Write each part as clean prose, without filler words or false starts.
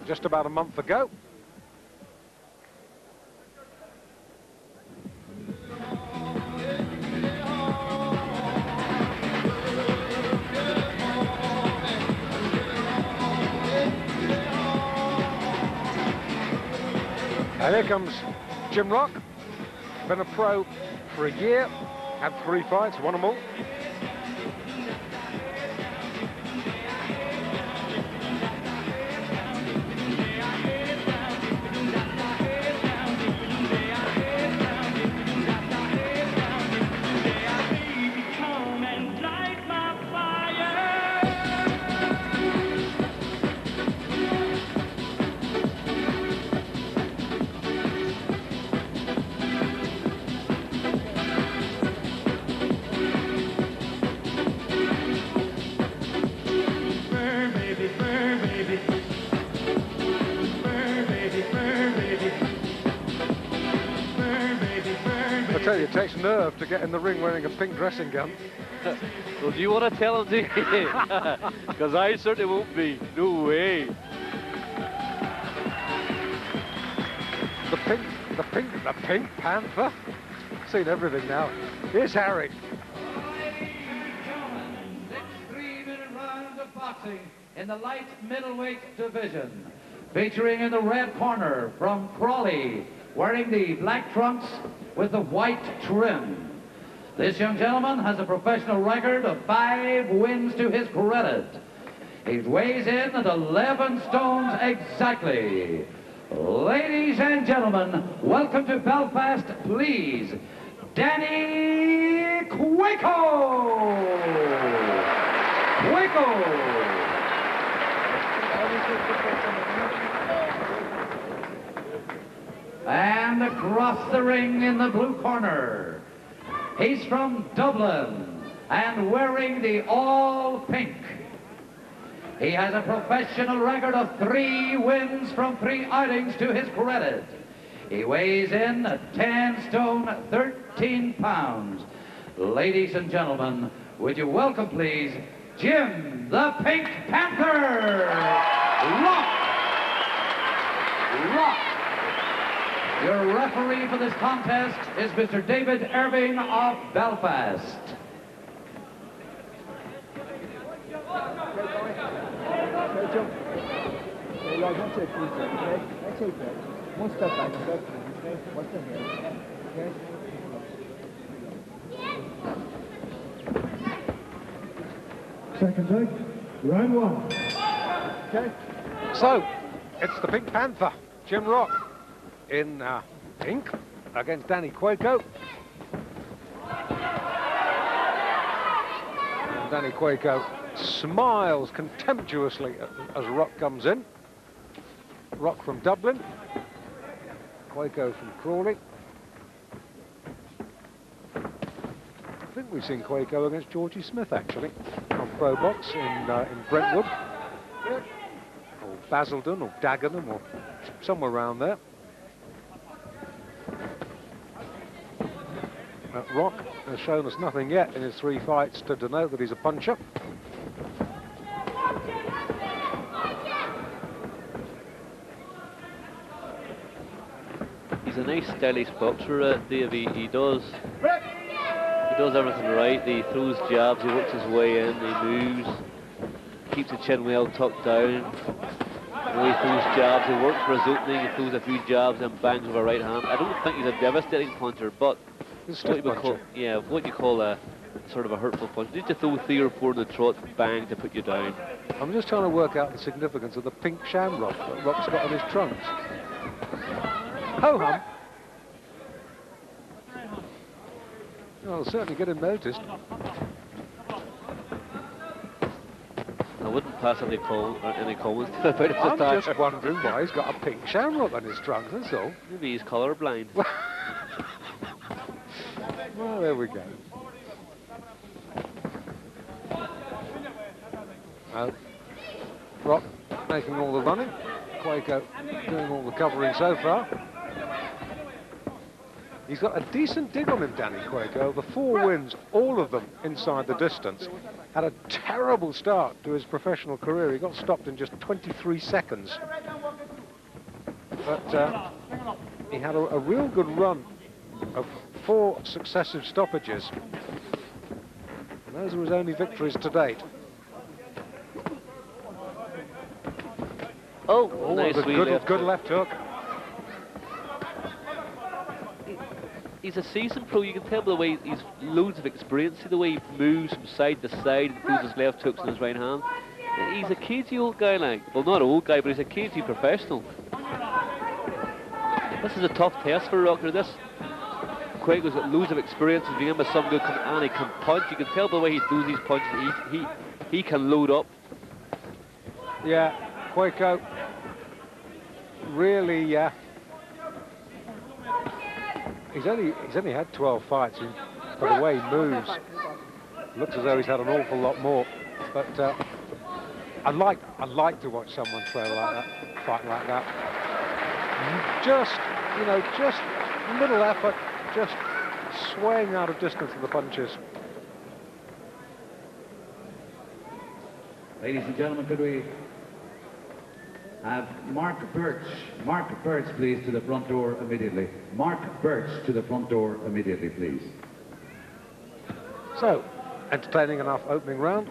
just about a month ago. And here comes Jim Rock. Been a pro for a year, had 3 fights, won them all. I tell you, it takes nerve to get in the ring wearing a pink dressing gown. Well, do you want to tell him, do you? Because I certainly won't be. No way. The Pink Panther. Seen everything now. Here's Harry. 3-minute rounds of boxing in the light middleweight division. Featuring in the red corner from Crawley, wearing the black trunks with the white trim. This young gentleman has a professional record of 5 wins to his credit. He weighs in at 11 stones exactly. Ladies and gentlemen, welcome to Belfast, please, Danny Quacoe! And across the ring in the blue corner, he's from Dublin and wearing the all pink. He has a professional record of 3 wins from 3 outings to his credit. He weighs in at 10 stone, 13 pounds. Ladies and gentlemen, would you welcome, please, Jim the Pink Panther Rock. Your referee for this contest is Mr. David Irving of Belfast. Second take, round 1. Okay. So, it's the Pink Panther, Jim Rock, in pink against Danny Quacoe. And Danny Quacoe smiles contemptuously as Rock comes in. Rock from Dublin, Quacoe from Crawley. I think we've seen Quacoe against Georgie Smith actually on Pro Box in Brentwood, or Basildon, or Dagenham, or somewhere around there. Rock has shown us nothing yet in his 3 fights to denote that he's a puncher. He's a nice stylish boxer, Dave. He does everything right. He throws jabs, he works his way in, he moves, keeps the chin well tucked down. He throws jabs, he works for his opening, he throws a few jabs and bangs with a right hand. I don't think he's a devastating puncher, but what you call a sort of a hurtful punch. You need to throw 3 or 4 in the trot, bang, to put you down. I'm just trying to work out the significance of the pink shamrock that Rock's got on his trunks. Ho-hum. Well, it'll certainly get him noticed. I wouldn't pass any comments about it. I'm just wondering why he's got a pink shamrock on his trunks, that's all. Maybe he's colourblind. Well, there we go. Rock making all the running. Quacoe doing all the covering so far. He's got a decent dig on him, Danny Quacoe. The 4 wins, all of them inside the distance. Had a terrible start to his professional career. He got stopped in just 23 seconds but he had a real good run of 4 successive stoppages. And those were his only victories to date. Oh, Oh, nice good left hook. He's a seasoned pro. You can tell by the way he's loads of experience. See the way he moves from side to side and throws his left hooks in his right hand. He's a cagey old guy, like. Well, not an old guy, but he's a cagey professional. This is a tough test for Rocker. This Quacoe's got loads of experience. He's been in with some good, and he can punch. You can tell by the way he does these punches. He can load up. Yeah, Quacoe really, he's only had 12 fights, and by the way he moves, looks as though he's had an awful lot more. But I like to watch someone throw like that, fight like that. Just, you know, just little effort, just swaying out of distance of the punches. Ladies and gentlemen, could we have Mark Birch, please, to the front door immediately. Mark Birch to the front door immediately, please. So, entertaining enough opening round,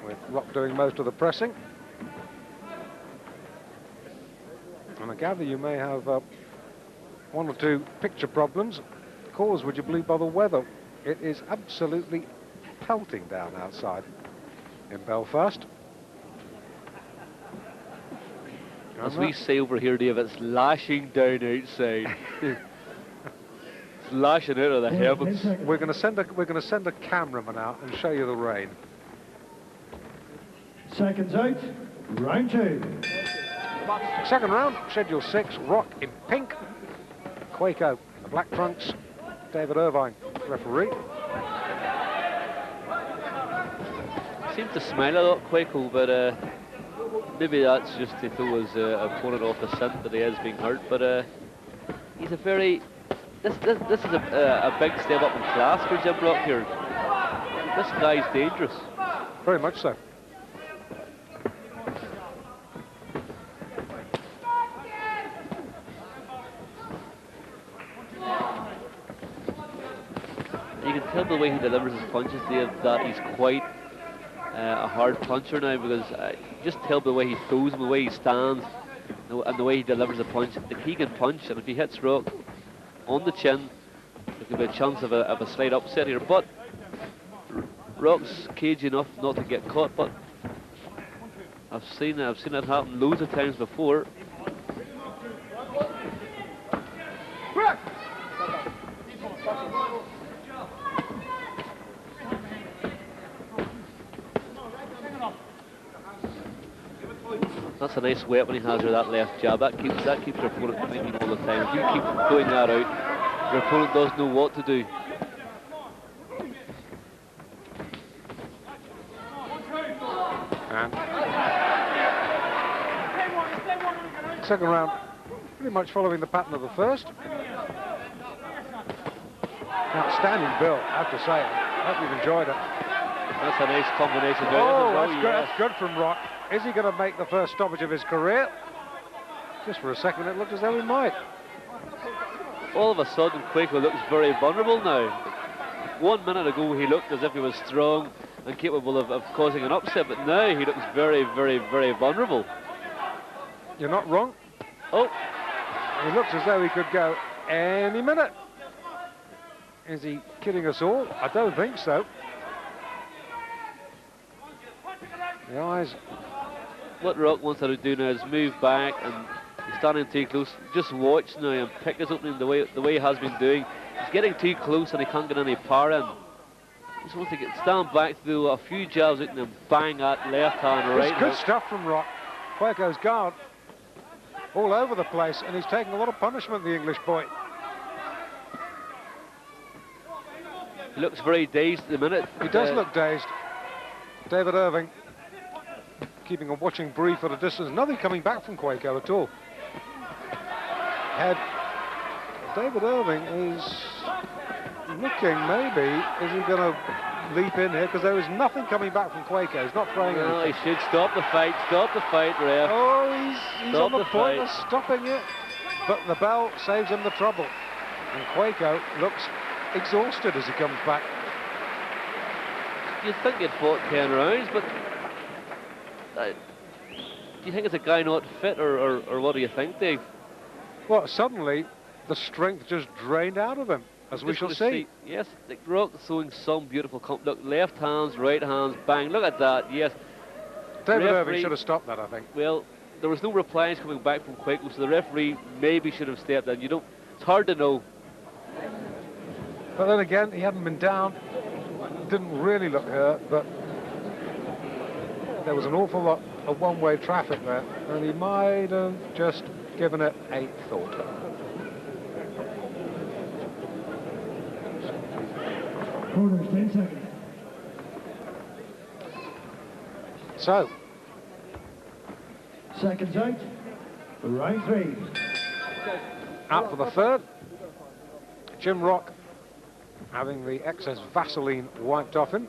with Rock doing most of the pressing. And I gather you may have 1 or 2 picture problems caused, would you believe, by the weather. It is absolutely pelting down outside in Belfast. As we say over here, Dave, it's lashing down outside. It's lashing out of the heavens. We're going to send a cameraman out and show you the rain. Seconds out, round 2. Second round, schedule 6, Rock in pink, Quacoe in the black trunks, David Irvine, referee. Seems to smile a lot, Quacoe, but maybe that's just to throw his opponent off the scent that he is being hurt. But he's a very... This is a big step up in class for Jim Rock here. This guy's dangerous. Very much so. You can tell the way he delivers his punches, Dave, that he's quite a hard puncher now, because just tell the way he throws them, the way he stands, and the way he delivers a punch. He can punch, and if he hits Rock on the chin, there could be a chance of a slight upset here. But Rock's cagey enough not to get caught. But I've seen it happen loads of times before. That's a nice weapon he has with that left jab. That keeps your opponent thinking all the time. If you keep throwing that out, your opponent doesn't know what to do. And second round, pretty much following the pattern of the first. Outstanding build, I have to say. I hope you've enjoyed it. That's a nice combination. That's good from Rock. Is he going to make the first stoppage of his career? Just for a second, it looked as though he might. All of a sudden, Quacoe looks very vulnerable now. 1 minute ago, he looked as if he was strong and capable of causing an upset, but now he looks very, very, very vulnerable. You're not wrong. Oh. He looks as though he could go any minute. Is he kidding us all? I don't think so. The eyes. What Rock wants to do now is move back, and he's standing too close. Just watch now and pick his opening the way he has been doing. He's getting too close and he can't get any power in. He just wants to stand back, to do a few jabs out and then bang that left hand right. It's good stuff from Rock. Quacoe's guard all over the place, and he's taking a lot of punishment, the English boy. He looks very dazed at the minute. He does look dazed. David Irving keeping a watching brief at a distance. Nothing coming back from Quacoe at all. David Irving is looking, maybe, is he going to leap in here? Because there is nothing coming back from Quacoe. He's not throwing anything. Well, he should stop the fight, ref. Oh, he's on the point of stopping it. but the bell saves him the trouble. And Quacoe looks exhausted as he comes back. You'd think he'd fought 10 rounds, but do you think it's a guy not fit, or what do you think, Dave? Well, suddenly the strength just drained out of him, as we shall see. Yes, the Rock showing some beautiful look, left hands, right hands, bang, look at that, yes. David Irving should have stopped that, I think. Well, there was no replies coming back from Quacoe, so the referee maybe should have stepped in. It's hard to know. But then again, he hadn't been down, didn't really look hurt, but there was an awful lot of one-way traffic there, and he might have just given it a thought. Corners, 10 seconds. So, Seconds out. Round 3. out for the third. Jim Rock having the excess Vaseline wiped off him.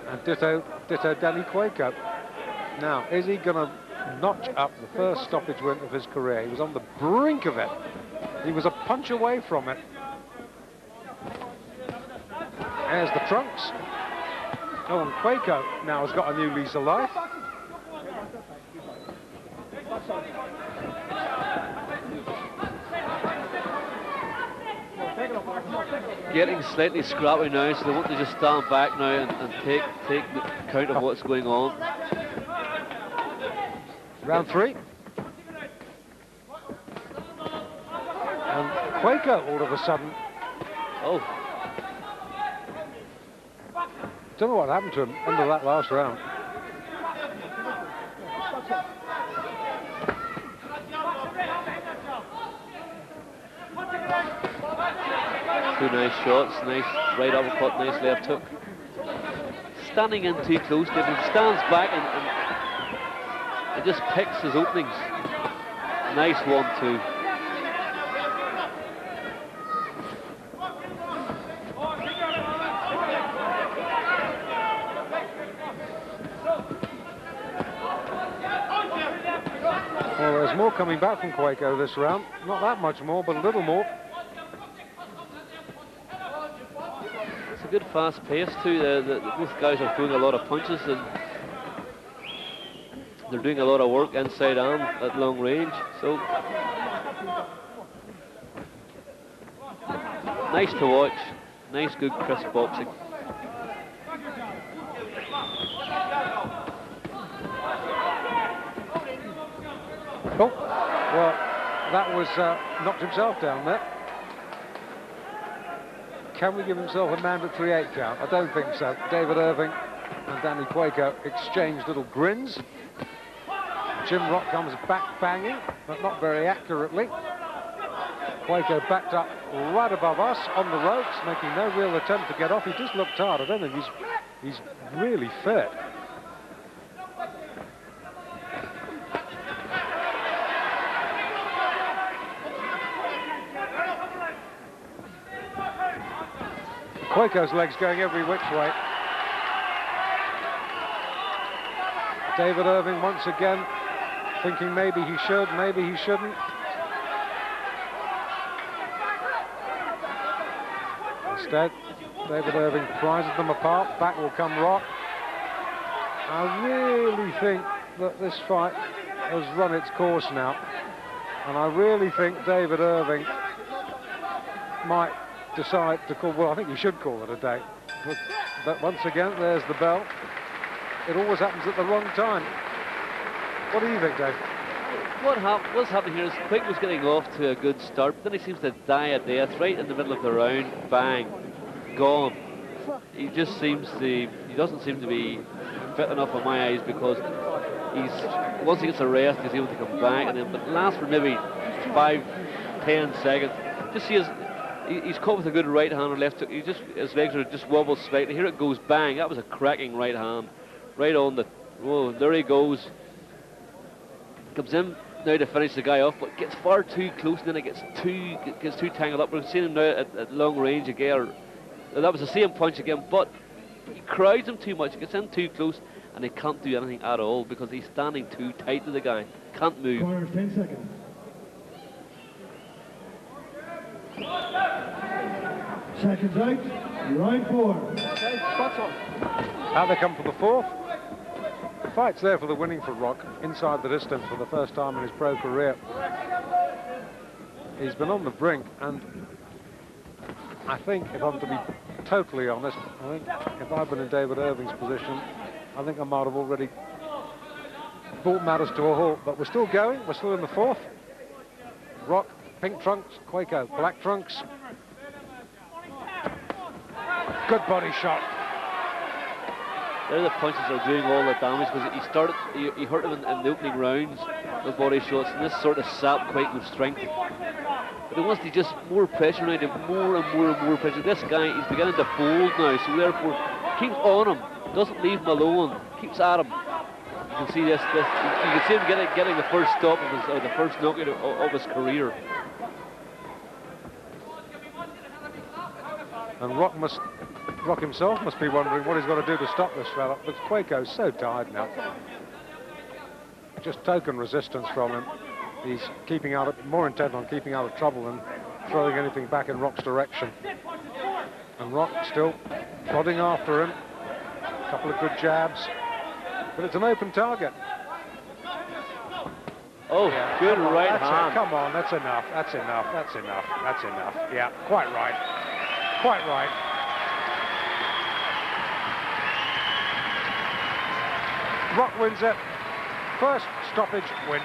And ditto Danny Quacoe. Now, is he going to notch up the first stoppage win of his career? He was on the brink of it. He was a punch away from it. There's the trunks. Oh, and Quacoe now has got a new lease of life. Getting slightly scrappy now, so they want to just stand back now and take the count of what's going on. Round 3. And Quacoe all of a sudden, Oh, don't know what happened to him under that last round. two nice shots, nice right uppercut, nice left hook. Standing in too close, David stands back and just picks his openings. Nice 1-2. Well, there's more coming back from Quacoe this round. Not that much more, but a little more. It's a good fast pace too. Both guys are throwing a lot of punches and they're doing a lot of work inside arm at long range. So nice to watch. Nice, good, crisp boxing. Oh, well, that was knocked himself down there. Can we give himself a mandatory 8 count? I don't think so. David Irving and Danny Quacoe exchanged little grins. Jim Rock comes back banging, but not very accurately. Quacoe backed up right above us on the ropes, making no real attempt to get off. He just looked hard. I don't think he's really fit. Quacoe's legs going every which way. David Irving once again thinking maybe he should, maybe he shouldn't. Instead, David Irving prizes them apart. Back will come Rock. I really think that this fight has run its course now. And I really think David Irving might decide to call, well, I think he should call it a day. But once again, there's the bell. It always happens at the wrong time. What do you think, Dave? What's happening here is Quick was getting off to a good start, but then he seems to die a death right in the middle of the round. Bang, gone. He just seems to, he doesn't seem to be fit enough in my eyes, because once he gets a rest, he's able to come back, and then, but it lasts for maybe 5-10 seconds. Just see he's caught with a good right hand or left hook. His legs are just wobbled slightly. Here it goes, bang. That was a cracking right hand, right on the. Whoa, there he goes. Comes in now to finish the guy off, but gets far too close, and then it gets too tangled up. We're seeing him now at long range again. That was the same punch again, but he crowds him too much. He gets in too close, and he can't do anything at all because he's standing too tight to the guy. Can't move. Corners, 10 seconds. Seconds out. Round 4. Out they come for the fourth. The fight's there for the winning for Rock, inside the distance for the first time in his pro career. He's been on the brink, and I think, if I'm to be totally honest, I think if I'd been in David Irving's position, I think I might have already brought matters to a halt. But we're still going, we're still in the fourth. Rock, pink trunks, Quacoe, black trunks. Good body shot. There the punches are doing all the damage, because he hurt him in the opening rounds with body shots, and this sort of sapped Quacoe's strength. But he wants to just more pressure around him, more and more and more pressure. This guy, he's beginning to fold now, so therefore keeps on him, doesn't leave him alone, keeps at him. You can see this you can see him getting the first stop of his, or the first knockout of his career. And Rock himself must be wondering what he's got to do to stop this fella. But Quacoe's so tired now. Just token resistance from him. He's more intent on keeping out of trouble than throwing anything back in Rock's direction. And Rock still plodding after him. A couple of good jabs. But it's an open target. Oh, yeah, good right hand. Come on, that's enough. That's enough. That's enough. That's enough. Yeah, quite right. Quite right. Rock wins it. First stoppage win.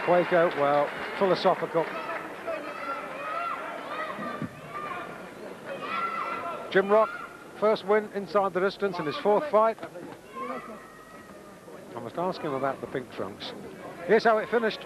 Quacoe, well, philosophical. Jim Rock, first win inside the distance in his fourth fight. I must ask him about the pink trunks. Here's how it finished.